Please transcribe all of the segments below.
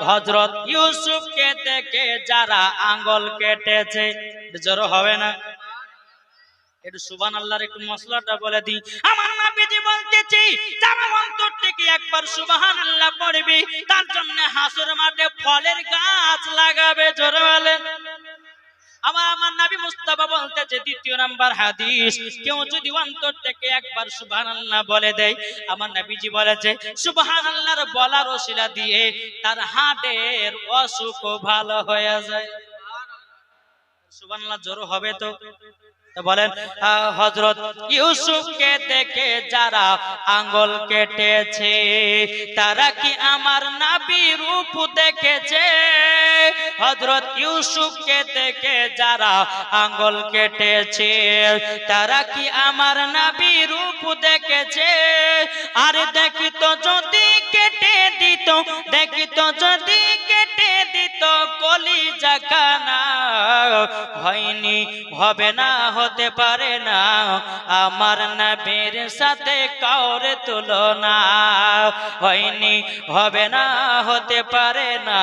হযরত ইউসুফকে দেখে যারা আঙ্গুল কেটেছে, জোরে হবে না? একটু সুবহানাল্লাহর একটু মশলাটা বলে দিই। আমার নবীজি বলতেছি, যারা অন্তর থেকে একবার সুবহানাল্লাহ পড়বে, তার জন্য হাসর মাঠে ফলের গাছ লাগাবে। জোরে বলেন। আমার নবী মুস্তাফা বলতেছে, দ্বিতীয় নাম্বার হাদিস, কেউ যদি অন্তর থেকে একবার সুবহানাল্লাহ বলে দেয়, আমার নবীজি বলেছে সুবহানাল্লাহর বলার ওসিলা দিয়ে তার হার্টের অসুখ ভালো হয়ে যায়। সুবহানাল্লাহ জোরে হবে তো? বলেন, হযরত ইউসুফকে দেখে যারা আঙ্গুল কেটেছে, তারা কি আমার নবীর রূপ দেখেছে? হযরত ইউসুফকে দেখে যারা আঙ্গুল কেটেছে, তারা কি আমার নবীর রূপ দেখেছে? আর দেখিত যদি কেটে দিত, দেখিত যদি কেটে দিত কলিজা কানা, হয়নি, হবে না, হতে পারে না আমার নবীর সাথে কাউরে তুলনা। হয়নি, হবে না, হতে পারে না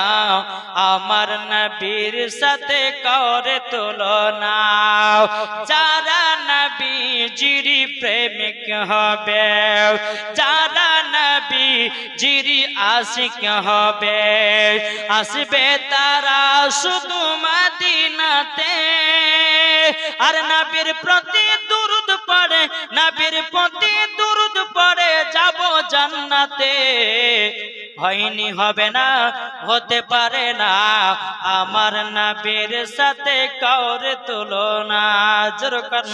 আমার নবীর সাথে কাউরে তুলনা। যারা নবীজির প্রেমিক হবে, যারা নবীজির আশিক হবে, আসবে তারা শুধু মদিনাতে। আর নবীর প্রতি দুরূদ পড়ে, নবীর প্রতি দুরূদ পড়ে যাব জান্নাতে। হয়নি, হবে না, হতে পারে না আমার নবীর সাথে কাউরে তুলনা।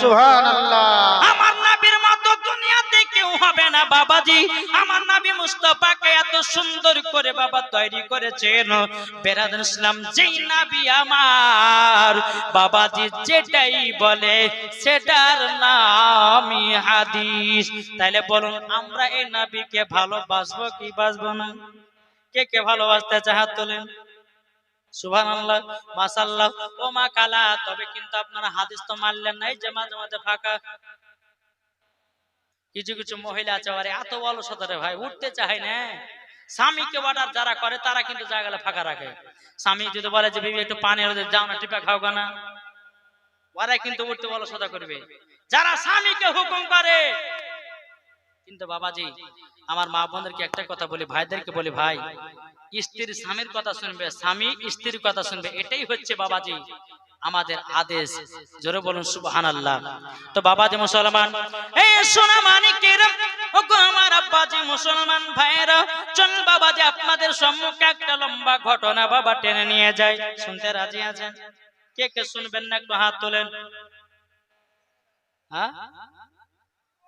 সুবহানাল্লাহ। আমার নবীর মতো দুনিয়াতে কেউ হবে না বাবাজি। আমার নবী মুস্তাফাকে এত সুন্দর করে বাবা তৈরি করেছেন। বেরাদার ইসলাম, যেই নবী আমার বাবাজি যেটাই বলে সেটার নামই হাদিস। তাইলে বলুন, আমরা এই নবীকে ভালোবাসবো কি বাসবো না? কে কে ভালোবাসতে চায় হাত তোলেন। সুবহানাল্লাহ, মাশাআল্লাহ। ও মা কালা, তবে কিন্তু আপনারা হাদিস তো মানলেন না। এই যে মাঝে মাঝে ফাঁকা কিছু কিছু মহিলা আছে, আরে এত অলসতা রে ভাই, উঠতে চায় না। স্বামীকে অর্ডার যারা করে তারা কিন্তু জায়গাটা ফাঁকা রাখে। স্বামী যদি বলে যে বিবি একটু পানি হলে যাও না, টিপা খাও না, ওরাই কিন্তু উঠতে অলসতা করবে যারা স্বামীকে হুকুম করে। কিন্তু বাবাজি, আমার মা বোনদেরকে একটা কথা বলি, ভাইদেরকে বলি, ভাই স্ত্রীর স্বামীর কথা শুনবে, স্বামী স্ত্রীর কথা শুনবে, এটাই হচ্ছে বাবাজি আমাদের আদেশ। জোরে বলুন সুবহানাল্লাহ। তো বাবাজি মুসলমান, এই সোনা মানিকেরা, ওগো আমার আব্বাজি মুসলমান ভাইরা, চল বাবাজি আপনাদের সম্মুখে একটা লম্বা ঘটনা বাবা টেনে নিয়ে যায়। শুনতে রাজি আছেন? কে কে শুনবেন না একটু হাত তোলেন। হ্যাঁ,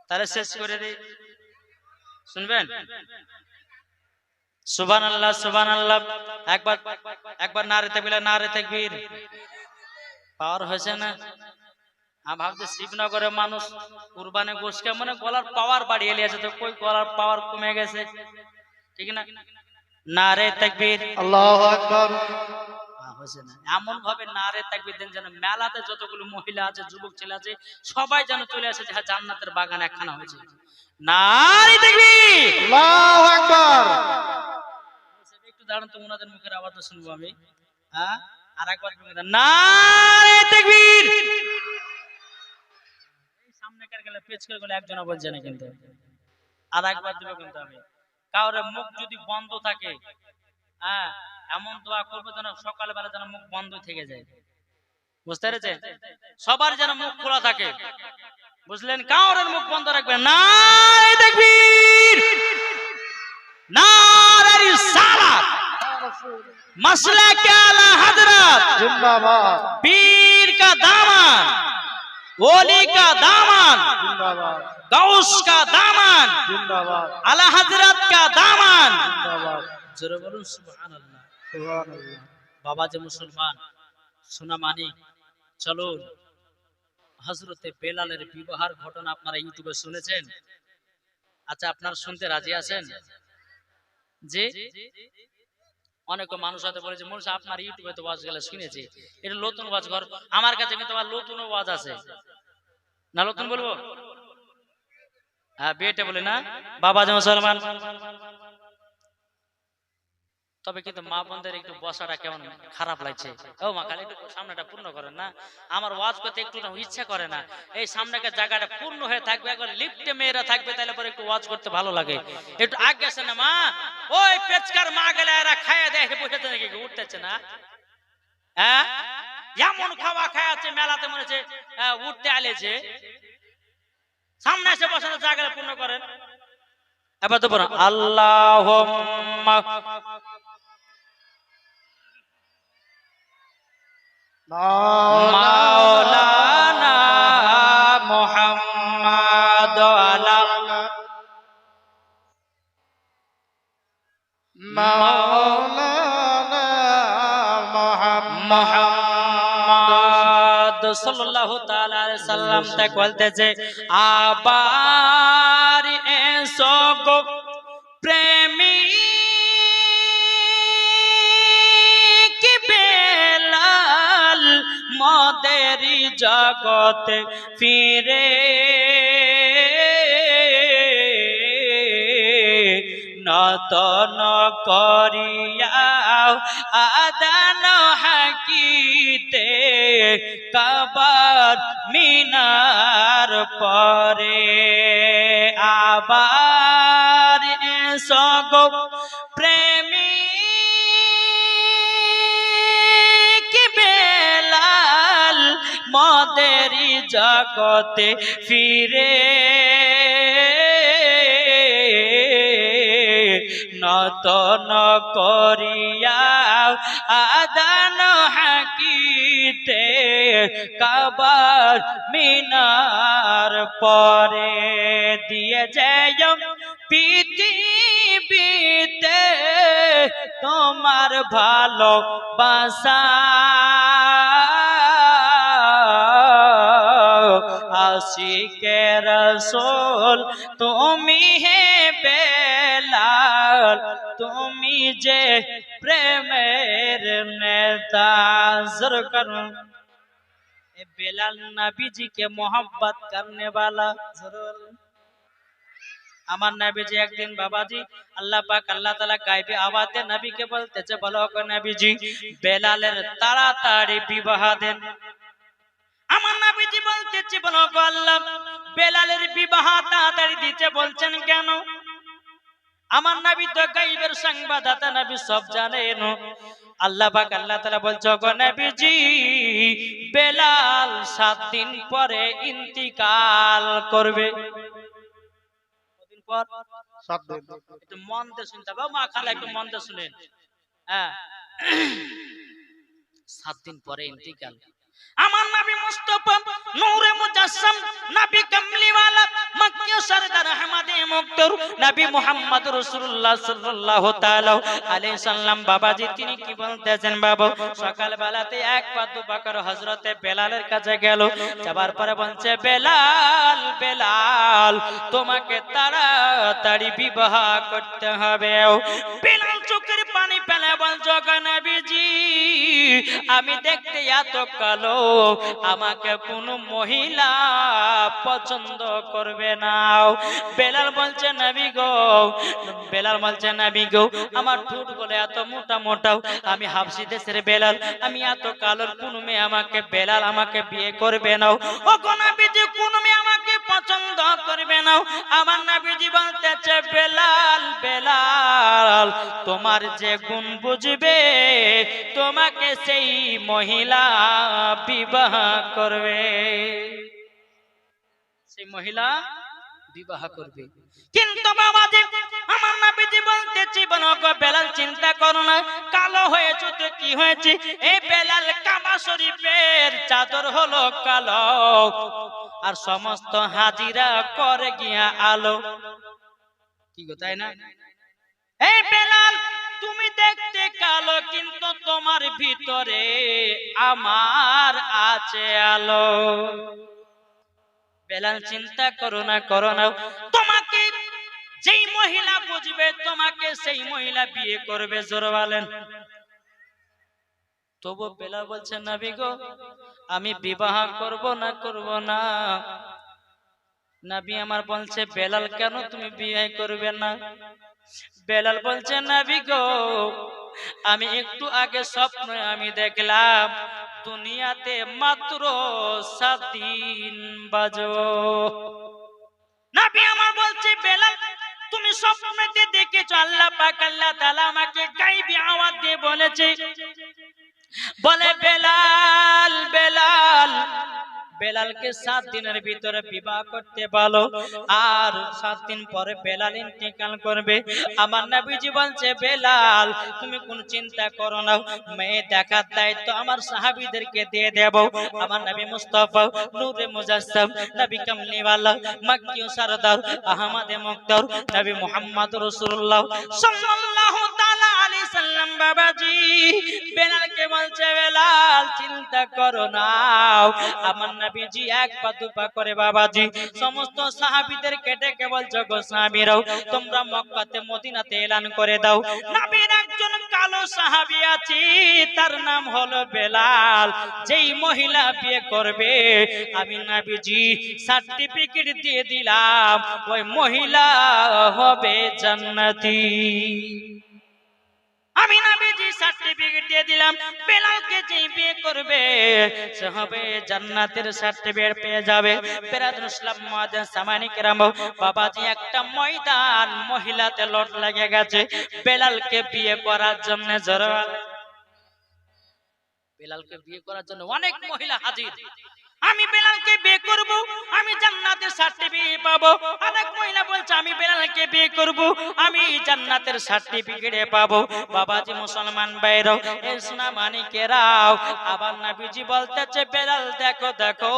তাহলে শেষ করে দিই, শুনবেন? সুবহানাল্লাহ, সুবহানাল্লাহ। একবার একবার নারে তাকবীর, নারে তাকবীর। পাওয়ার হয়েছে না? আমি ভাবছি শিবনগরের মানুষ কুরবানি গোশকে মানে গলার পাওয়ার বাড়িয়ে নিয়েছে, তো কই গলার পাওয়ার কমে গেছে, ঠিক না? নারে তাকবীর, আল্লাহু আকবার। হয়েছে না? এমন ভাবে নারে তাকবীর দেন যেন মেলাতে যতগুলো মহিলা আছে, যুবক ছেলে আছে, সবাই যেন চলে আসে যে জান্নাতের বাগান একখানা হয়েছে। নারে তাকবীর, আল্লাহু আকবার। একটু দাঁড়ান তো, ওনাদের মুখের আওয়াজটা শুনবো আমি। হ্যাঁ, আরেকবার নারে তাকবীর। এই সামনে কার গেলে পেছ করে গেলে একজন বলছে না, কিন্তু আরেকবার দেব কিন্তু আমি। কারোর মুখ যদি বন্ধ থাকে, হ্যাঁ, এমন দোয়া করবো যেন সকালবেলা যেন মুখ বন্ধ থেকে যায়। বুঝতে পেরেছেন? সবার যেন মুখ খোলা থাকে, বুঝলেন? কারোর মুখ বন্ধ রাখবেন। নারে তাকবীর, নারে রিসালাত, মাসলাকে আলা হযরত জিন্দাবাদ, পীর का दामन, ওলি का दामन जिंदाबाद, गौस का दामन जिंदाबाद, आला हजरत का दामन जिंदाबाद। জোরে বলুন সুবহানাল্লাহ, সুবহানাল্লাহ। বাবা যে মুসলমান, সোনা মানিক, চলুন হযরতে বেলালের বিবাহের ঘটনা আপনারা ইউটিউবে শুনেছেন? আচ্ছা, আপনারা শুনতে রাজি আছেন? যে অনেক মানুষ হয়তো বলে যে মুর্শিদ আপনার ইউটিউবে তো ওয়াজ গেলে শুনেছি, এটা নতুন ওয়াজ ঘর। আমার কাছে কিন্তু আমার নতুন ওয়াজ আছে না, নতুন বলবো? হ্যাঁ, বিয়েটা বলে না বাবা যে মুসলমান, তবে কিন্তু মা বোনদের একটু বসাটা কেমন খারাপ লাগছে। ও মা, খালি একটু সামনেটা পূর্ণ করেন না, আমার ওয়াজ করতে একটু ইচ্ছা করে না। এই সামনের জায়গাটা পূর্ণ হয়ে থাকবে, একবার লিফটে মেয়েরা থাকবে, তাহলে পরে একটু ওয়াজ করতে ভালো লাগে। একটু আগে গেছে না মা, ওই পেচকার মা গেলে এরা খাইয়ে দেয় বসেছে নাকি, উঠতেছে না? হ্যাঁ, এমন খাওয়া খাওয়াচ্ছে মেলাতে, মনে হচ্ছে উঠতে আলেছে। সামনে এসে বসানোর জায়গাটা পূর্ণ করেন। এবার তো বলো আল্লাহুম্মা মাওলানা মুহাম্মাদ আলা মাওলানা মুহাম্মাদ সাল্লাল্লাহু তাআলা আলাইহি সাল্লাম তাই বলতেছে, আবার এসো গো প্রেমী কি বেলাল, মদেরি জগতে ফিরে নতন করিয়াও আদান হাকিতে কাবার মিনার পরে। আবার এসো গো প্রেমী কি বেলাল, মদেরি জগতে ফিরে নতন করিয়াও আদান হাকিতে কাবার মিনার পরে। দিয়ে যায় পৃথিবীতে তোমার ভালোবাসা, আশিকে রাসূল তুমি হে বেলাল, তুমি যে প্রেমের নেতা। जरूर करो बेलाल नबी जी के मोहब्बत करने वाला। जरूर আমার নবীজি একদিন বাবাজি আল্লাহ পাক আল্লাহ তাআলা গায়বে আওয়াজে নবীকে বলতেছে, বলো গো নবীজি বেলালের তাড়াতাড়ি বিবাহ দেন। আমার নবীজি বলতেছে, বলো গো আল্লাহ বেলালের বিবাহ তাড়াতাড়ি দিতে বলছেন কেন? আমার নবী তো গায়বের সংবাদদাতা, নবী সব জানেন। আল্লাহ পাক আল্লাহ তাআলা বলছো গো নবীজি বেলাল 7 দিন পরে ইন্তিকাল করবে। কতদিন পর? 7 দিন। একটু মন দিয়ে শুনতে হবে মা, খালা একটু মন দিয়ে শুনেন। হ্যাঁ, 7 দিন পরে ইন্তিকাল। আমার নবী মুস্তাফা নূরে মুজাসসাম, নবী কামলিওয়ালা, মক্কি সরদার আহমদে মুক্তর, নবী মুহাম্মদ রাসূলুল্লাহ সাল্লাল্লাহু তাআলা আলাইহি সাল্লাম বাবাজি তিনি কি বলতেছেন? বাবা সকাল বেলাতে এক পা দুপা করে হযরতে বেলালের কাছে গেল, যাবার পরে বলছে, বেলাল বেলাল তোমাকে তাড়াতাড়ি বিবাহ করতে হবে। বেলাল চোখের পানি ফেলে বলছে, গো নবীজি আমি দেখতে এত কালো, আমাকে কোনো মহিলা পছন্দ করবে না। বেলাল বলছে, নবী গো, বেলাল বলছে, নবী গো আমার ঠোঁট বলে এত মোটা মোটা, আমি হাবশি দেশের বেলাল, আমি এত কালোর কোনো মেয়ে আমাকে বেলাল আমাকে বিয়ে করবে না। ও গো নবীজি কোনো মেয়ে আমাকে পছন্দ করবে না। আমার নবীজি বলতেছে, বেলাল বেলাল তোমার যে গুণ বুঝবে তোমাকে সেই মহিলা বিবাহ করবে, সেই মহিলা বিবাহ করবে। কিন্তু বাবাজি আমার নবীজি বলতেছি, বলো গো বেলাল চিন্তা করো না, কালো হয়েছে তো কি হয়েছে? এই বেলাল কাবা শরীফের চাদর হলো কালো, আর সমস্ত হাজিরা করে গিয়া আলো। কি গো তাই না? এই বেলাল তুমি দেখতে কালো, কিন্তু তোমার ভিতরে আমার আছে আলো। বেলাল চিন্তা করো না তোমাকে যেই মহিলা বুঝবে তোমাকে সেই মহিলা বিয়ে করবে। জোরে বলেন। তবু বেলাল বলছে, নবী গো আমি বিবাহ করব না। নবী আমার বলছে, বেলাল কেন তুমি বিয়ে করবে না? বেলাল বলছে, নবী গো আমি একটু আগে স্বপ্ন আমি দেখলাম দুনিয়াতে মাত্র 7 দিন বাজো। নবী আমার বলছে বেলাল তুমি স্বপ্নেতে দেখেছো আল্লাহ পাক আল্লাহ তাআলা আমাকে গায়বী আওয়াজ দিয়ে বলেছে, বলে বেলাল বেলাল বেলালকে 7 দিনের ভিতরে বিবাহ করতে বলো, আর 7 দিন পরে বেলাল ইন্তেকাল করবে। আমার নবীজি বলছে বেলাল তুমি কোন চিন্তা করো না, মেয়ে দেখার দায়িত্ব আমার সাহাবীদেরকে দিয়ে দেব। আমার নবী মুস্তাফা নূরে মুজাসসাম নবী কামলিওয়ালা মক্কি সরদার আহমদে মুক্তার নবী মুহাম্মদ রাসূলুল্লাহ সাল্লাল্লাহু তাআলা আলাইহি সাল্লাম বাবাজি বেলালকে বলছে বেলাল চিন্তা করো না। আমার নবীজি এক পা দুপা করে বাবাজি সমস্ত সাহাবীদেরকে ডেকে বলছো গো সাহাবীরাও তোমরা মক্কাতে মদিনাতে এলান করে দাও নবীর একজন কালো সাহাবী আছে তার নাম হলো বেলাল, যেই মহিলা বিয়ে করবে আমি নবীজি সার্টিফিকেট দিয়ে দিলাম ওই মহিলা হবে জান্নাতি। আমি নবীজি সার্টিফিকেট দিয়ে দিলাম বেলালকে যে বিয়ে করবে সে হবে জান্নাতের সার্টিফিকেট পেয়ে যাবে। বেরাদুল ইসলাম মুআজ্জিন সামানি কেরাম বাবাজি একটা ময়দান মহিলাতে লট লেগে গেছে বেলালকে বিয়ে করার জন্য। জোরে বেলালকে বিয়ে করার জন্য অনেক মহিলা হাজির। আমি বেলালকে বিয়ে করব আমি জান্নাতের সার্টিফিকেট পাবো। অনেক মহিলা বলছে আমি বেলালকে বিয়ে করব আমি জান্নাতের সার্টিফিকেট পাবো। বাবাজি মুসলমান ভাইরা এই সোনা মানিকেরাও আবার নবীজি বলতেছে বেলাল দেখো দেখো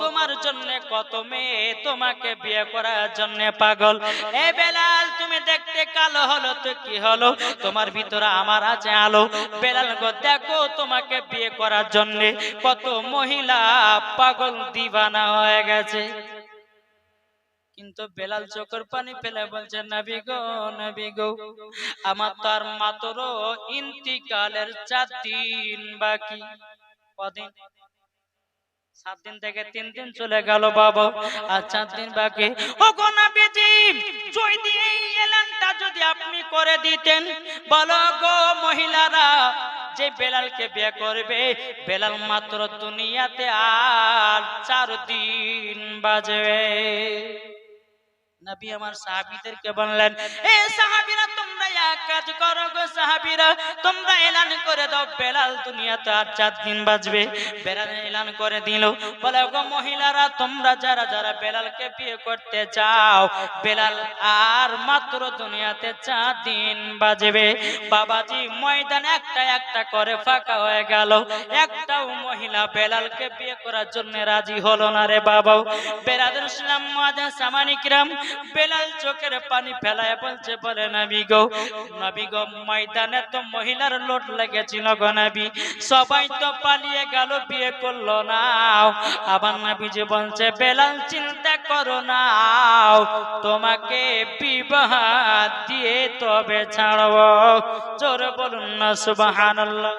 তোমার জন্য কত মেয়ে তোমাকে বিয়ে করার জন্য পাগল। এ বেলাল তুমি দেখতে কালো হলো তো কি হলো, তোমার ভিতরে আমার আছে আলো। বেলাল গো দেখো তোমাকে বিয়ে করার জন্য কত মহিলা পাগল দিবানা হয়ে গেছে। কিন্তু বেলাল চোখের পানি ফেলে বলছে নবী গো আমার তো আর মাত্র ইন্তিকালের 4 দিন বাকি। কদিন? 7 দিন থেকে 3 দিন চলে গেল বাবা, আর 4 দিন বাকি। ও গো নবীজি যদি এই এলানটা যদি আপনি করে দিতেন, বলো গো মহিলারা যে বেলালকে বিয়ে করবে বেলাল মাত্র দুনিয়াতে আর 4 দিন বাজবে। নবী আমার সাহাবীদেরকে বললেন এ সাহাবীরা তোমরা এক কাজ করো গো সাহাবীরা তোমরা এলান করে দাও বেলাল দুনিয়াতে আর 4 দিন বাজবে। বেলাল এলান করে দিল, বলে গো মহিলারা তোমরা যারা যারা বেলালকে বিয়ে করতে চাও বেলাল আর মাত্র দুনিয়াতে 4 দিন বাজবে। বাবাজি ময়দান একটা একটা করে ফাঁকা হয়ে গেল, একটাও মহিলা বেলালকে বিয়ে করার জন্য রাজি হলো না রে বাবা। বেরাদুল ইসলাম মুআজ্জিন সামানি কিরাম বেলাল চোখের পানি ফেলায় বলছে বলে নবী গো ময়দানে তো মহিলার লোট লেগেছিল গো নবী, সবাই তো পালিয়ে গেল বিয়ে করলো না। আবার নবী যে বলছে বেলাল চিন্তা করো না তোমাকে বিবাহ দিয়ে তবে ছাড়বো। জোরে বলুন না সুবহানাল্লাহ।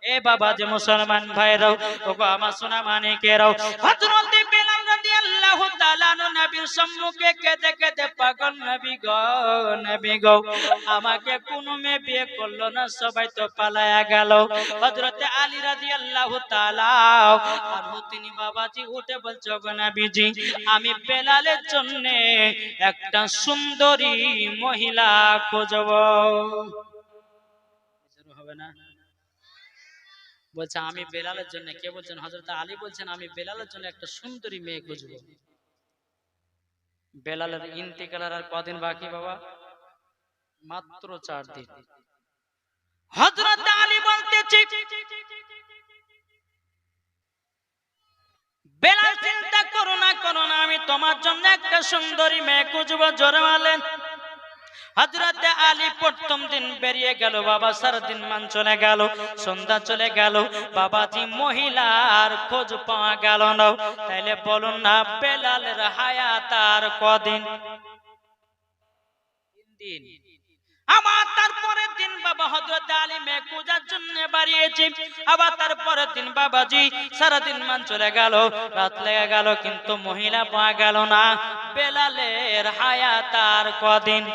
এ বাবা যে মুসলমান ভাইরাও ওগো আমার সোনা মানিকেরাও হযরত বেলাল রাদিয়াল্লাহু তাআলা নবীর সম্মুখে কেঁদে কেঁদে পাগল নবী গো আমাকে কোন মেয়ে বিয়ে করলো না, সবাই তো পালায়া গেল। হযরত আলী রাদিয়াল্লাহু তাআলা আর তিনি বাবাজি উঠে বলছে গো নবীজি আমি বেলালের জন্য একটা সুন্দরী মহিলা খুঁজব। হবে না? বলছে আমি বেলালের জন্য, কে বলছেন? হযরত আলী বলছেন আমি বেলালের জন্য একটা সুন্দরী মেয়ে খুঁজবো। বেলালের ইন্তেকালের আর কদিন বাকি বাবা? মাত্র 4 দিন। হযরত আলী বলতেছে বেলাল চিন্তা করো না আমি তোমার জন্য একটা সুন্দরী মেয়ে খুঁজবো। জোরে বলেন। হযরত আলী প্রথম দিন বেরিয়ে গেল বাবা, 4 দিন মান চলে গেল, সন্ধ্যা চলে গেল, বাবাজি মহিলার খোঁজ পাওয়া গেল না। তাইলে বলুন না বেলালের হায়াত আর কদিন? 3 দিন। আমার তারপরের দিন বাবা হযরত আলী মেয়ে খোঁজার জন্য বাড়িয়েছে। আবার তারপরের দিন বাবাজি সারা দিন মান চলে গেল, রাত লেগে গেল, কিন্তু মহিলা পাওয়া গেল না। বেলালের হায়াত আর কদিন?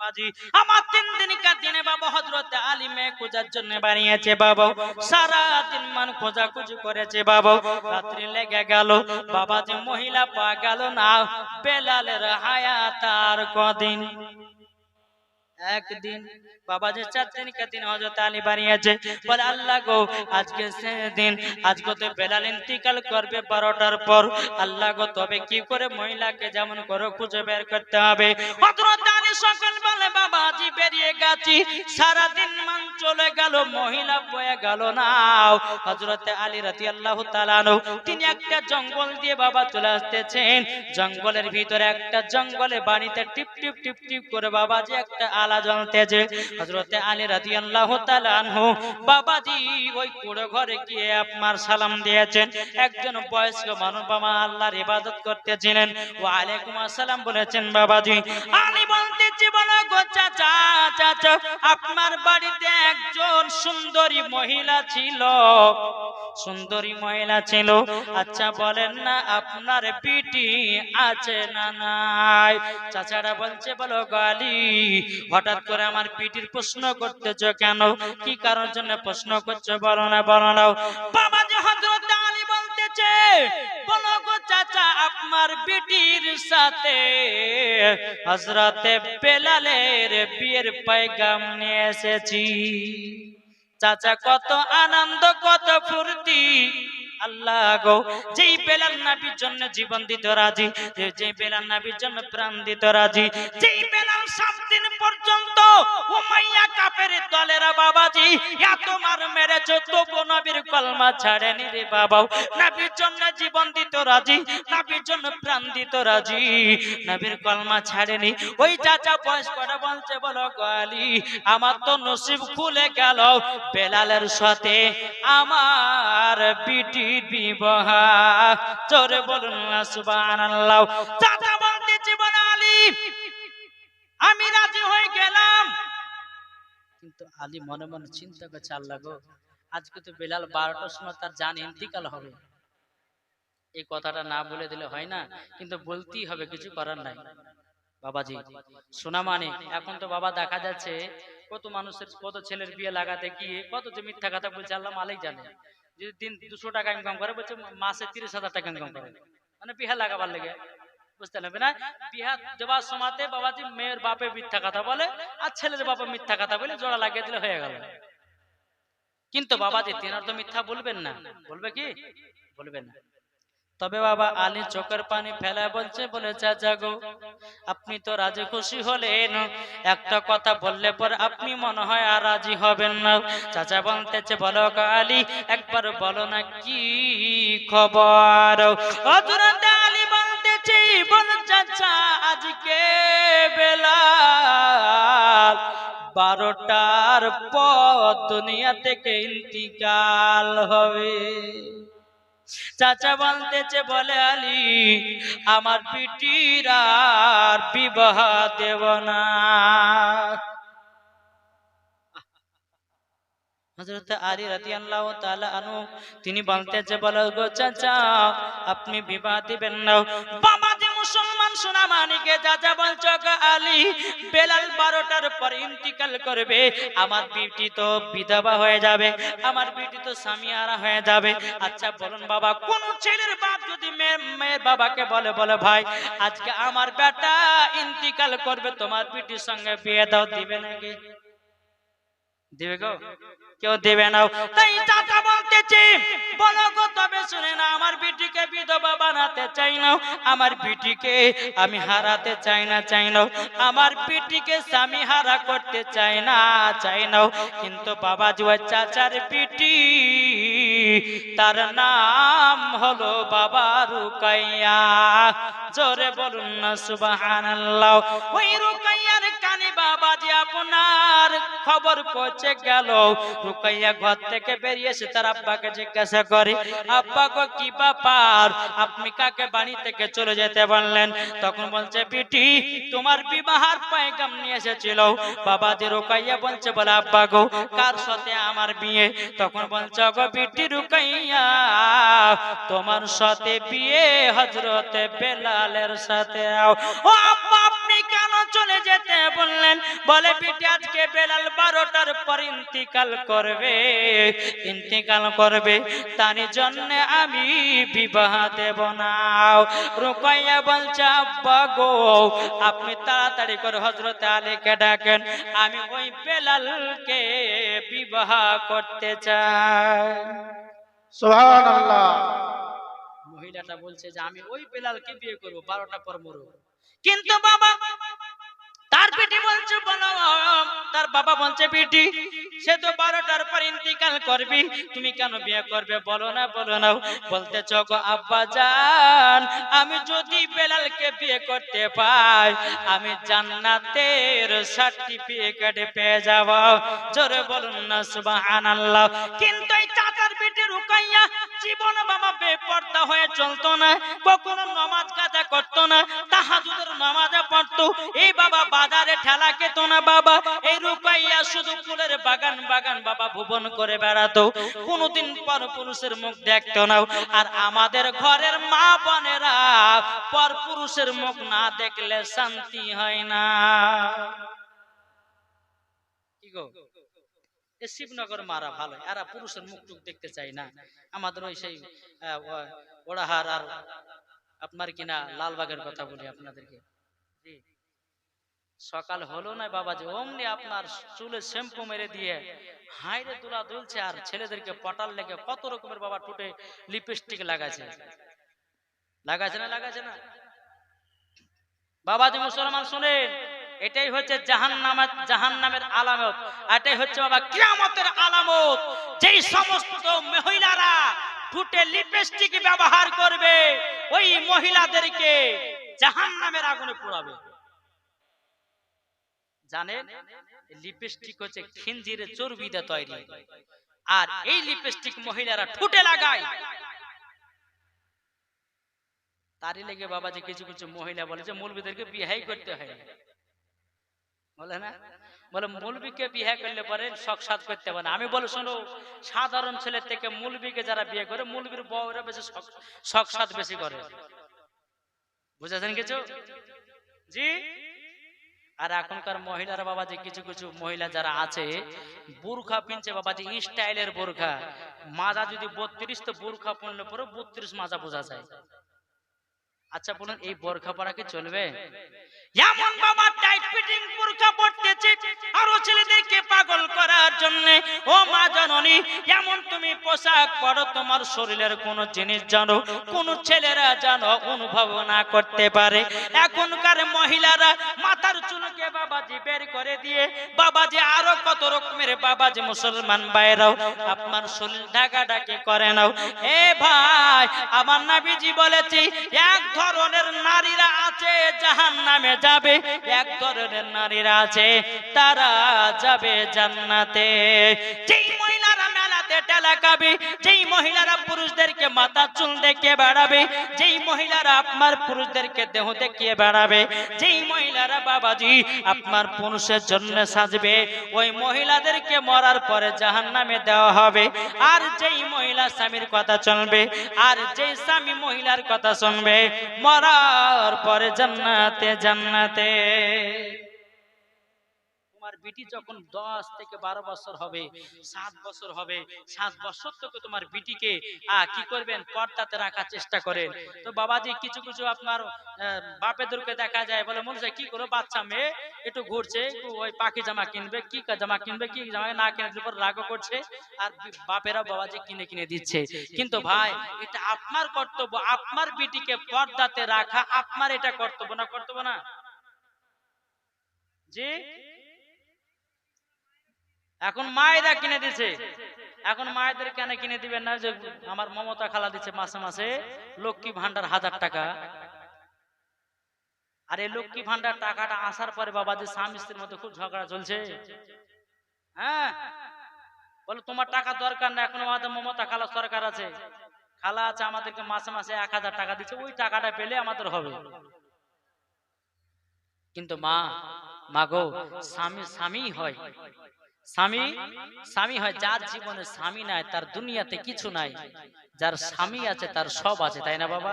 বাবাজি আমার 3 দিনকার দিনে বাবা হযরত আলী মেয়ে খোঁজার জন্য বানিয়েছে বাবা, সারা দিন মান খোঁজাখুঁজি করেছে বাবা, রাত্রি লেগে গেল বাবাজি, মহিলা পাওয়া গেল না। বেলালের হায়াত আর কদিন? একদিন। বাবাজি 4 দিনকার দিন হযরত আলী বানিয়েছে, বলে আল্লাহ গো আজকে সেদিন, আজকে তো বেলাল ইন্তিকাল করবে 12টার পর। আল্লাহ গো তবে কি করে মহিলাকে যেমন করে খুঁজে বের করতে হবে। হযরত আলী সকাল বলে বাবাজি বেরিয়ে গেছি, সারা দিন মান চলে গেল, মহিলা বয়ে গেল না। হযরত আলী রাদিয়াল্লাহু তাআলা আনহু তিনি একটা জঙ্গল দিয়ে বাবা চলে আসতেছেন, জঙ্গলের ভিতরে একটা জঙ্গলে বাড়িতে টিপ টিপ টিপ টিপ করে বাবাজি একটা আলা জ্বলতেছে। হযরত আলী রাদিয়াল্লাহু তাআলা আনহু বাবাজি ওই কুড়ো ঘরে গিয়ে আপনার সালাম দিয়েছেন। একজন বয়স্ক মানুষ বাবা আল্লাহর ইবাদত করতেছিলেন, ওয়া আলাইকুম আসসালাম বলেছেন বাবাজি। আমি বলতেছি বলো গো চাচা, চাচা আপনার বাড়িতে একজন সুন্দরী মহিলা ছিল, সুন্দরী মহিলা ছিল, আচ্ছা বলেন না আপনার বিটি আছে না নাই? চাচারা বলছে বলো গালি, হঠাৎ করে আমার বিটির প্রশ্ন করতেছো কেন? কি কারণের জন্য প্রশ্ন করছো বলো না, বলো না। বাবাজি হযরত আলী বলতেছে বলো গো চাচা আপনার বিটির সাথে হযরতে বেলালের বিয়ের পয়গাম নিয়ে এসেছি। চাচা কত আনন্দ কত ফুর্তি, আল্লাহ গো যেই বেলাল নবীর জন্য জীবন দিতে রাজি, যেই বেলাল নবীর জন্য প্রাণ দিতে রাজি, যেই বেলাল 7 দিন পর্যন্ত উমাইয়া কাফেরের দলেরা বাবাজি এত মার মেরেছে তবু নবীর কলমা ছাড়েনি রে বাবা, নবীর জন্য জীবন দিতে রাজি, নবীর জন্য প্রাণ দিতে রাজি, নবীর কলমা ছাড়েনি। ওই চাচা বয়স করে বলছে বলো গালি আমার তো নসিব খুলে গেল, বেলালের সাথে আমার বিটি বিবাহ। জোরে বলুন না সুবহানাল্লাহ। চাচা বলতেছি বলে আলী আমি রাজি হয়ে গেলাম, কিন্তু আলী মনে মনে চিন্তা করছে আল্লাহ গো আজকে তো বেলাল 12টার সময় তার জান ইন্তিকাল হবে, এই কথাটা না বলে দিলে হয় না, কিন্তু বলতেই হবে, কিছু করার নাই। বাবাজি শোনা মানে এখন তো বাবা দেখা যাচ্ছে কত মানুষের কত ছেলের বিয়ে লাগাতে গিয়ে কত যে মিথ্যা কথা বলছে আল্লাহ মালাই জানে। যদি দিন 200 টাকা ইনকাম করে বলছে মাসে 30,000 টাকা ইনকাম করে, মানে বিহা লাগাবার লেগে, বুঝতে পারবে না? বিহা দেওয়ার সময়তে বাবাজি মেয়ের বাপে মিথ্যা কথা বলে আর ছেলের বাপে মিথ্যা কথা বলে জোড়া লাগিয়ে দিলে হয়ে গেল। কিন্তু বাবাজি তেনার তো মিথ্যা বলবেন না, বলবে কি? বলবেন না। তবে বাবা আলী চোখের পানি ফেলায় বলছে বলে চাচা গো আপনি তো রাজি খুশি হলেন, একটা কথা বললে পর আপনি মনে হয় আর রাজি হবেন না। চাচা বলতেছে বলো আলী একবার বলো না কি খবর। হযরত আলী বলতেছে বল চাচা আজকে বেলাল 12টার পর দুনিয়া থেকে ইন্তিকাল হবে। চাচা বলতেছে বলে আলী আমার বিটির আর বিবাহ দেব না। হযরত আলী রাদিয়াল্লাহু তাআলা আনহু তিনি বলতেছে বলে গো চাচা আপনি বিবাহ দিবেন না। বাবাজি মুসলমান সোনা মানিকে চাচা বলছো গো আলী বেলাল 12টার পর ইন্তিকাল করবে, আমার বিটি তো বিধবা হয়ে যাবে, আমার বিটি তো স্বামীহারা হয়ে যাবে। আচ্ছা বলুন বাবা কোন ছেলের বাপ যদি মেয়ের বাবাকে বলে বলে ভাই আজকে আমার বেটা ইন্তিকাল করবে তোমার বিটির সঙ্গে বিয়ে দাও, দিবে নাকি? দিবে গো? কেউ দেবে না। তাই চাচা বলতেছি বলো গো তবে শুনে না আমার বিটিকে বিধবা বানাতে চাই না, আমার বিটিকে আমি হারাতে চাই না, চাই না আমার বিটিকে স্বামী হারা করতে চাই না, চাই না। কিন্তু বাবা ওই চাচার বিটি তার নাম হলো বাবা রুকাইয়া। জোরে বলুন না সুবহানাল্লাহ। ওই রুকাইয়ার কানে বাবাজি আপনার খবর পৌঁছে গেল। রুকাইয়া ঘর থেকে বেরিয়ে এসে তার আব্বাকে জিজ্ঞাসা করে আব্বা গো কি ব্যাপার, আপনি কাকে বাড়ি থেকে চলে যেতে বললেন? তখন বলছে বিটি তোমার বিবাহের পয়গাম নিয়ে এসেছিল। বাবাজি রুকাইয়া বলছে বলে আব্বা গো কার সাথে আমার বিয়ে? তখন বলছে গো বিটি রুকাইয়া তোমার সাথে বিয়ে হযরতে বেলালের সাথে। ও আব্বা আপনি কেন চলে যেতে বললেন। বলে বিটি আজকে বেলাল 12টার পর ইন্তিকাল করবে, ইন্তিকাল করবে, তার জন্য আমি বিবাহ দেব না। রুকাইয়া বলছে আব্বা গো আপনি তাড়াতাড়ি করে হযরত আলীকে ডাকেন, আমি ওই বেলালকে বিবাহ করতে চাই। সুবহানাল্লাহ। মহিলাটা বলছে যে আমি ওই বেলালকে বিয়ে করব, 12টা পর মরব। কিন্তু বাবা তার বেটি বলছে বলো, তার বাবা বলছে বেটি সে তো 12টার পর ইন্তিকাল করবি, তুমি কেন বিয়ে করবে বলো না, বলো না। বলতেছ গো আব্বা জান আমি যদি বেলালকে বিয়ে করতে পাই আমি জান্নাতের সার্টিফিকেট পেয়ে যাব। জোরে বলুন না সুবহানাল্লাহ। কিন্তু এই চাচার বেটি রুকাইয়া জীবন বাবা বেপরদা হয়ে চলতো না, কখনো নামাজ কাজা করতো না, তাহাজ্জুদের নামাজে পড়তো। এই বাবা বাজারে ঠেলা খেতো না বাবা, এই রুকাইয়া শুধু ফুলের বাগান বাগান বাবা ভুবন করে বেড়াতো, কোনদিন পর পুরুষের মুখ দেখতো না। আর আমাদের ঘরের মা বোনেরা পর পুরুষের মুখ না দেখলে শান্তি হয় না। কি গো এ শিবনগর মারা ভালো, এরা পুরুষের মুখ টুক দেখতে চাই না। আমাদের ওই সেই ওড়াহার আর আপনার কিনা লালবাগের কথা বলি আপনাদেরকে। সকাল হলো না বাবাজি অমনি আপনার চুলে শ্যাম্পু মেরে দিয়ে হাইরে দুলা দুলছে, আর ছেলেদেরকে পটাল লেগে কত রকমের বাবা টুটে লিপস্টিক লাগাছে, লাগাছে না লাগাছে না বাবাজি মুসলমান শুনেন, এটাই হচ্ছে জাহান্নামের আলামত, এটাই হচ্ছে বাবা কিয়ামতের আলামত। যেই সমস্ত মহিলারা ঠোঁটে লিপস্টিক ব্যবহার করবে ওই মহিলাদেরকে জাহান্নামের আগুনে পোড়াবে। জানেন লিপস্টিক হচ্ছে খিনজিরের চর্বি দিয়ে তৈরি, আর এই লিপস্টিক মহিলারা ঠোঁটে লাগায়। তারই লেগে বাবাজি কিছু কিছু মহিলা বলে যে মৌলবীদেরকে বিয়ে করতে হয়, বলে না, বলে মৌলবীকে বিয়ে করলে পরে শখ সাধ করতে পারে না। আমি বলে শোনো সাধারণ ছেলে থেকে মৌলবীকে যারা বিয়ে করে মৌলবীর বউরা বেশি শখ সাধ বেশি করে, বুঝেছেন কিছু? জি। আর এখনকার মহিলারা বাবাজি কিছু কিছু মহিলা যারা আছে বোরখা পিনছে বাবাজি, স্টাইলের বোরখা, মাজা যদি 32 তো বোরখা পরলে পরে 32 মাজা বোঝা যায়। আচ্ছা বলুন এই বোরখা পরা কি চলবে? এমন বাবা টাইট ফিটিং বোরখা পরতেছে আর ছেলেদেরকে পাগল করার জন্য। ও মা জননী এমন তুমি পোশাক পরো তোমার শরীরের কোন জিনিস জানো কোন ছেলেরা জানো অনুভব না করতে পারে। এখনকার মহিলারা মাথার চুলকে বাবাজি বের করে দিয়ে বাবাজি আরো কত রকমের বাবাজি মুসলমান ভাইরাও আপনার শরীর ঢাকাঢাকি করে নাও। এ ভাই আমার নবীজি বলেছে এক ধরনের নারীরা আছে জাহান্নামে যাবে, এক ধরনের নারীরা আছে তারা যাবে জান্নাতে। যেই মহিলারা মেলাতে টেলা খাবে, যেই মহিলারা পুরুষদেরকে মাথা চুল দেখিয়ে বেড়াবে, যেই মহিলারা আপনার পুরুষদেরকে দেহ দেখিয়ে বেড়াবে, যেই মহিলারা বাবাজি আপনার পুরুষের জন্য সাজবে ওই মহিলাদেরকে মরার পরে জাহান্নামে দেওয়া হবে। আর যেই মহিলা স্বামীর কথা চলবে আর যেই স্বামী মহিলার কথা শুনবে মরার পরে জান্নাতে জান্নাতে। তোমার বিটি যখন 10 থেকে 12 বছর হবে 7 বছর হবে 7 বছর থেকে তোমার বিটিকে কি করবেন পর্দাতে রাখার চেষ্টা করেন। তো বাবাজি কিছু কিছু আপনার বাপেদেরকে দেখা যায় বলে মনে হয় কি করে বাচ্চা মেয়ে একটু ঘুরছে ওই পাখি জামা কিনবে, কি জামা কিনবে, কি জামা না কিনে পর রাগও করছে আর বাপেরা বাবাজি কিনে কিনে দিচ্ছে। কিন্তু ভাই এটা আপনার কর্তব্য, আপনার বিটিকে পর্দাতে রাখা আপনার এটা কর্তব্য না, কর্তব্য না? জি। এখন মায়েরা কিনে দিচ্ছে, এখন মায়েদের কেন কিনে দিবেন না? যে আমার মমতা খালা দিচ্ছে মাসে মাসে লক্ষ্মী ভান্ডার 1000 টাকা, আর এই লক্ষ্মী ভান্ডার টাকাটা আসার পরে বাবা যে স্বামী স্ত্রীর মধ্যে খুব ঝগড়া চলছে। হ্যাঁ বলে তোমার টাকা দরকার না, এখন আমাদের মমতা খালা সরকার আছে, খালা আছে আমাদেরকে মাসে মাসে 1000 টাকা দিচ্ছে, ওই টাকাটা পেলে আমাদের হবে। কিন্তু মা গো স্বামী স্বামী হয়, স্বামী স্বামী হয়। যার জীবনে স্বামী নাই তার দুনিয়াতে কিছু নাই, যার স্বামী আছে তার সব আছে, তাই না বাবা?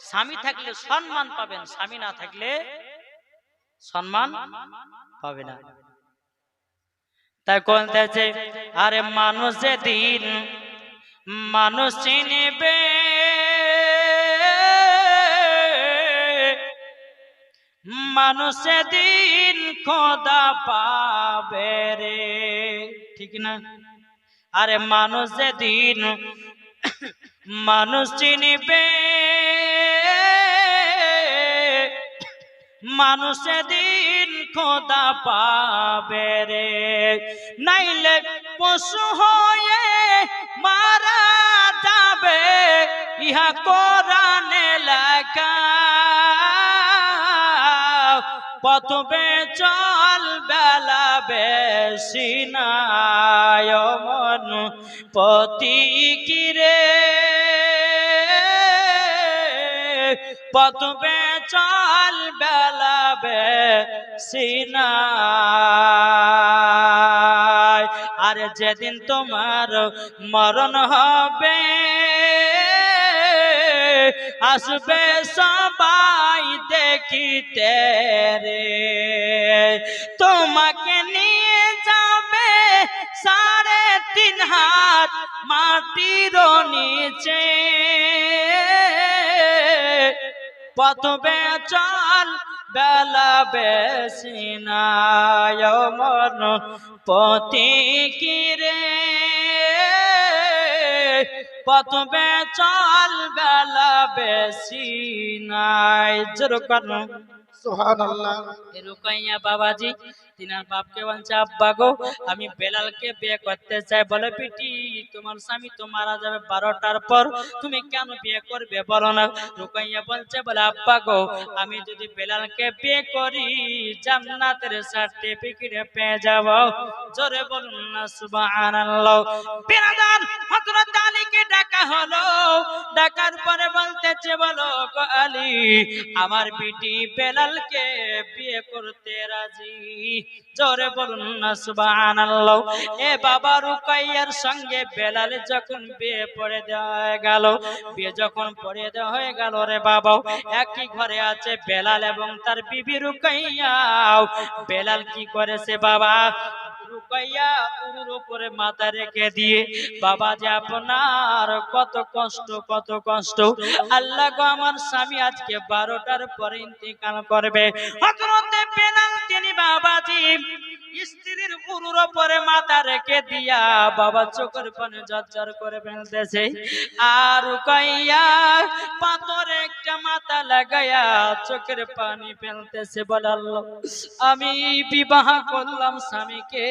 স্বামী থাকলে সম্মান পাবেন, স্বামী না থাকলে সম্মান পাবে না। তাই বলতেছে আরে মানুষ যেদিন মানুষ চিনবে, মানুষ সেদিন খোদা পাবে রে, ঠিক না? আরে মানুষ যেদিন মানুষ চিনবে, মানুষ সেদিন খোদা পাবে রে, নাইলে পশু হয়ে মারা যাবে, ইহা কোরআনে লেখা। পথবে চল বেলা বেশি নাই মন পতি কিরে, পথবে চল বেলা বেশি নাই। আরে যেদিন তোমার মরণ হবে, আসবে সবাই দেখিতে রে, তোমাকে নিয়ে যাবে 3.5 হাত মাটির নিচে, পথবে চল বেলা বেশি নাই মন পতি কিরে, পথবে চল বেলা বেশি নাই। যেরকম সুবহানাল্লাহ। রুকাইয়া বাবাজি তিনার বাপকে বলছে আব্বা গো আমি বেলালকে বিয়ে করতে চাই। বলে বিটি তোমার স্বামী তো মারা যাবে 12টার পর, তুমি কেন বিয়ে করবে বলো না? রুকাইয়া বলছে বলে আব্বা গো আমি যদি বেলালকে বিয়ে করি জান্নাতের সার্টিফিকেট পেয়ে যাব। জোরে বলুন না সুবহানাল্লাহ। বিরাদার হযরত আলীকে ডাকা হলো, ডাকার পরে বলতেছে বলো গো আলী আমার বিটি বেলালকে বিয়ে করতে রাজি। জোরে বলুন না সুবহানাল্লাহ। এ বাবা রুকাইয়ার সঙ্গে বেলাল যখন বিয়ে পড়ে দেওয়া গেল, বিয়ে যখন পড়ে দেওয়া হয়ে গেল রে বাবা, একই ঘরে আছে বেলাল এবং তার বিবি রুকাইয়া। বেলাল কি করেছে বাবা, রুকাইয়া উরুর উপরে মাথা রেখে দিয়ে বাবা যে আপনার কত কষ্ট কত কষ্ট, আল্লাহ গো আমার স্বামী আজকে 12টার পরে ইন্তেকাল করবে। হযরতে বেলাল তিনি বাবাজি স্ত্রীর উরুর উপরে মাথা রেখে দিয়া বাবা চোখের পানি ঝরঝর করে ফেলতেছে, আর রুকাইয়া পাথরে একটা মাথা লাগায়া চোখের পানি ফেলতেছে। বলে আল্লাহ আমি বিবাহ করলাম স্বামীকে,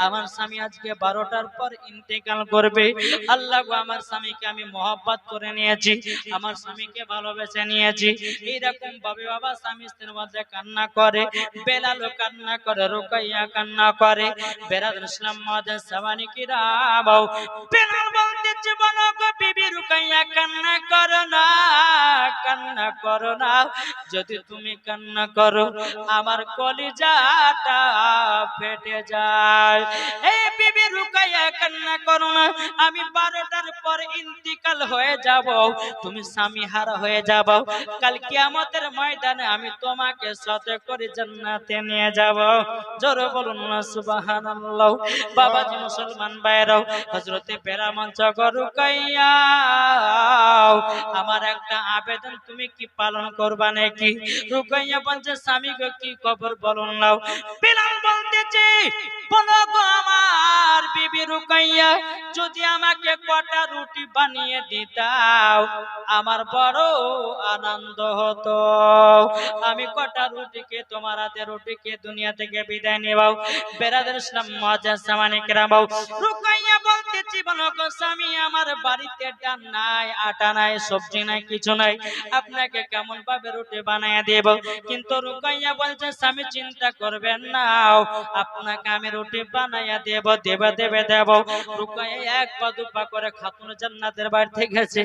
আমার স্বামী আজকে 12টার পর ইন্তেকাল করবে। আল্লাহ গো আমার স্বামীকে আমি মহব্বত করে নিয়েছি, আমার স্বামীকে ভালোবেসে নিয়েছি। এইরকম ভাবে বাবা স্বামী স্ত্রীর মধ্যে কান্না করে, বেলালও কান্না করে, রুকাইয়া কান্না করে। বেরাদর ইসলাম মাদের সাবানি কিরাম, বেলাল বলতেছে বলো গো বিবি রুকাইয়া কান্না করো না, কান্না করো না, যদি তুমি কান্না করো আমার কলিজাটা ফেটে যায়। এই বিবি রুকাইয়া কান্না করো না, আমি 12টার পর ইন্তিকাল হয়ে যাব, তুমি স্বামী হারা হয়ে যাব, কাল কিয়ামতের ময়দানে আমি তোমাকে সাথে করে জান্নাতে নিয়ে যাব। জোরে বলুন না সুবহানাল্লাহ। বাবাজি মুসলমান ভাইরাও হযরতে বেরামন রুকাইয়া আমার একটা আবেদন তুমি কি পালন করবা নাকি? রুকাইয়া বলছে স্বামী গো কি খবর বলুন নাও। বেলাল বলতেছে বলো গো আমার বিবি রুকাইয়া যদি আমাকে কটা রুটি বানিয়ে দিতাও আমার বড় আনন্দ হতো, আমি কটা রুটিকে তোমার হাতে রুটিকে দুনিয়া থেকে বিদায় নেবাও। বেরাদার ইসলাম মুআজ্জাজ সামানি কেরাম, রুকাইয়া বলতেছি বলো গো স্বামী আমার বাড়িতে ডাল নাই, আটা নাই, সবজি নাই, কিছু নাই, আপনাকে কেমন ভাবে রুটি বানায়া দেব? কিন্তু রুকাইয়া বলছে স্বামী চিন্তা করবেন না, আপনাকে আমি রুটি বানায়া দেব, দেব। রুকাইয়া এক পা দুপা করে খাতুনে জান্নাতের বাড়িতে গেছে।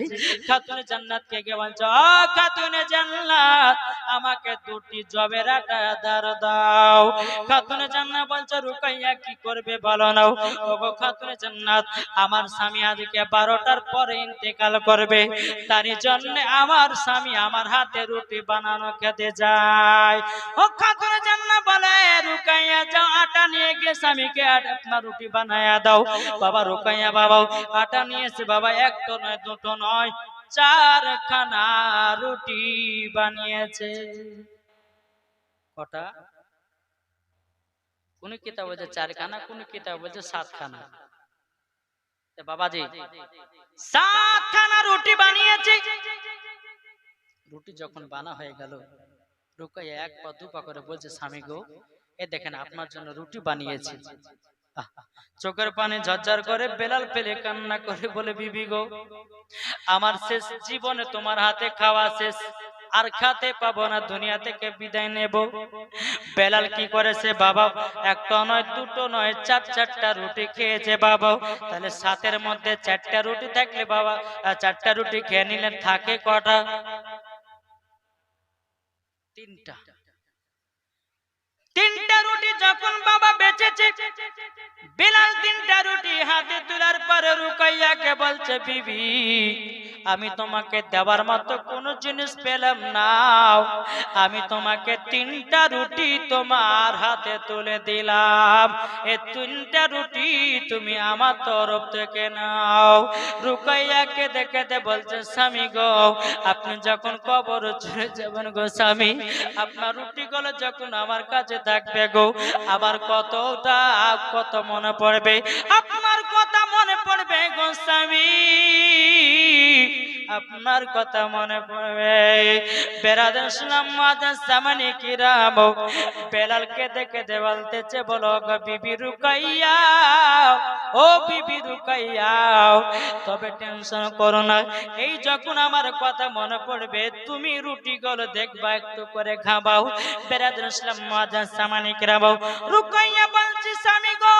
খাতুনে জান্নাতকে গিয়ে বলছে ও খাতুনে জান্নাত আমাকে দুটি জবের আটা দাও। খাতুনে জান্নাত বলছে রুকাইয়া কি করবে বলো না। ওগো খাতুনে জান্নাত জান্নাত। আমার স্বামী আজকে 12টার পরে ইন্তেকাল করবে, তারই জন্য আমার স্বামী আমার হাতে রুটি বানানো খেতে যায়। ও খাতুন জান্নাত বলে, রুকাইয়া যাও, আটা নিয়ে গিয়ে স্বামীকে আপনার রুটি বানায়া দাও। বাবা রুকাইয়া বাবা আটা নিয়েছে বাবা, একটা নয় দুটো নয় 4খানা রুটি বানিয়েছে। কটা? কোন কিতাব বলছে 4খানা, কোন কিতাব বলছে 7খানা। বাবাজি 7খানা রুটি বানিয়েছে। রুটি যখন বানা হয়ে গেল, রুকাইয়া এক পা দু পা করে বলছে, স্বামী গো, এ দেখেন আপনার জন্য রুটি বানিয়েছি। চোখের পানি ঝরঝর করে, বেলাল ফেলে কান্না করে বলে, বিবি গো, আমার শেষ জীবনে তোমার হাতে খাওয়া শেষ, আর খেতে পাবো না, দুনিয়া থেকে বিদায় নেব। বেলাল কি করেছে বাবা, একটা নয় দুটো নয় 4টা রুটি খেয়েছে বাবা। তাহলে 7-এর মধ্যে 4টা রুটি থাকলে বাবা 4টা রুটি খেয়ে নিলে থাকে কটা? 3টা রুটি যখন বাবা বেঁচেছে, বেলাল 3টা রুটি হাতে তোলার পরে রুকাইয়াকে বলছে, বিবি আমি তোমাকে দেওয়ার মতো কোনো জিনিস পেলাম না, আমি তোমাকে 3টা রুটি তোমার হাতে তুলে দিলাম, এই 3টা রুটি তুমি আমার তরফ থেকে নাও। রুকাইয়াকে দেখে বলছে, স্বামী গো, আপনি যখন কবর চলে যাবেন গো স্বামী, আপনার রুটিগুলো যখন আমার কাছে থাকবে গো, আবার কত মনে পড়বে, আপনার কথা মনে পড়বে গো স্বামী, আপনার কথা মনে পড়বে। বেরাদার ইসলাম মাদার সামানি কিরাম, বেলালকে দেখে বলতেছে, বলো গো বিবি রুকাইয়া, ও বিবি রুকাইয়া, তবে টেনশন করো না, এই যখন আমার কথা মনে পড়বে তুমি রুটিগুলো দেখবা, একটু করে খাবাও। বেরাদার ইসলাম মাদার সামানি কিরাম, রুকাইয়া বলছি, স্বামী গো,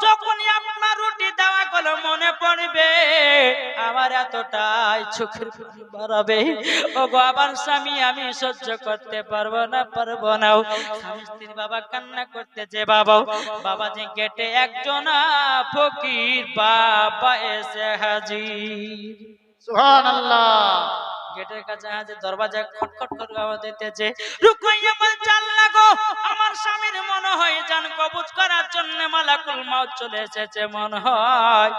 যখনই আপনার রুটি দেওয়া গুলো মনে পড়বে আমার এতটাই চোখের পানি বাড়াবে, ও গো আমার স্বামী, আমি সহ্য করতে পারবো না। স্বামী স্ত্রী বাবা কান্না করতেছে বাবা। বাবাজি গেটে একজন ফকির বাবা এসে হাজির। সুবহানাল্লাহ। গেটের কাছে হাজির, দরজা খটখট করে আওয়াজ দিতেছে। রুকাইয়া বলছে, আল্লাহ গো, আমার স্বামীর মনে হয় জান কবজ করার জন্য মালাকুল মউত চলে এসেছে মনে হয়,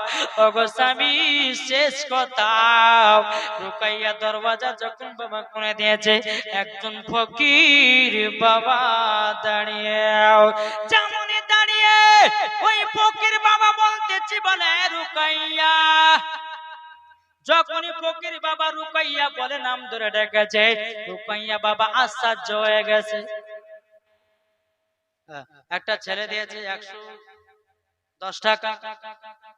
ওগো স্বামী শেষ কথা। রুকাইয়া দরজা যখন বাবা খুলে দিয়েছে, একজন ফকির বাবা দাঁড়িয়ে, যেমনই দাঁড়িয়ে ওই ফকির বাবা বলতেছি, বলে রুকাইয়া। যখনই ফকির বাবা রুকাইয়া বলে নাম ধরে ডেকেছে, রুকাইয়া বাবা আশ্চর্য হয়ে গেছে। একটা ছেলে দিয়েছে 110 টাকা,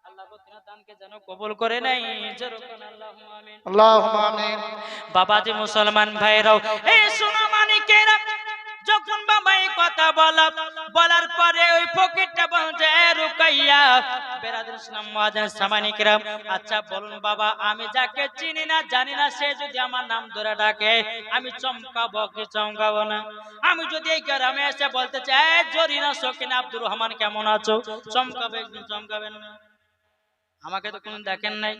আল্লাহ দানকে যেন কবুল করে নেয়। আল্লাহুম্মা আমিন। বাবাজি মুসলমান ভাইরাও, এই সোনা মানিকেরা, যখন বাবা এই কথা বলার পরে ওই ফকিরটা বলছে, রুকাইয়া, বেরাদার ইসলাম মুআজ্জিন সামানি কিরাম, আচ্ছা বলুন বাবা, আমি যাকে চিনি না জানি না, সে যদি আমার নাম ধরে ডাকে আমি চমকাবো কি চমকাবো না? আমি যদি এই গ্রামে এসে বলতে চাই, জরিনা সকিনা আব্দুর রহমান কেমন আছো, চমকাবে একদিন, চমকাবেন না? আমাকে তো কোন দেখেন নাই।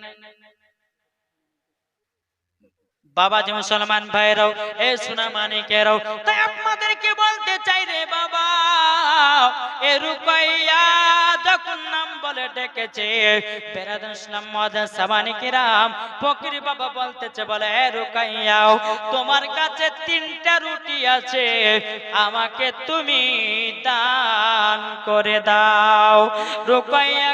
বাবাজি মুসলমান ভাইরাও, এ সোনা মানিকেরাও, তাই আপনাদেরকে বলতে চাই রে বাবা, এ রুকাইয়া যখন নাম বলে ডেকেছে, বেরাদার ইসলাম মুআজ্জিন সামানি কিরাম, ফকির বাবা বলতেছে, বলে এ রুকাইয়া, তোমার কাছে 3টা রুটি আছে, আমাকে তুমি দান করে দাও। রুকাইয়া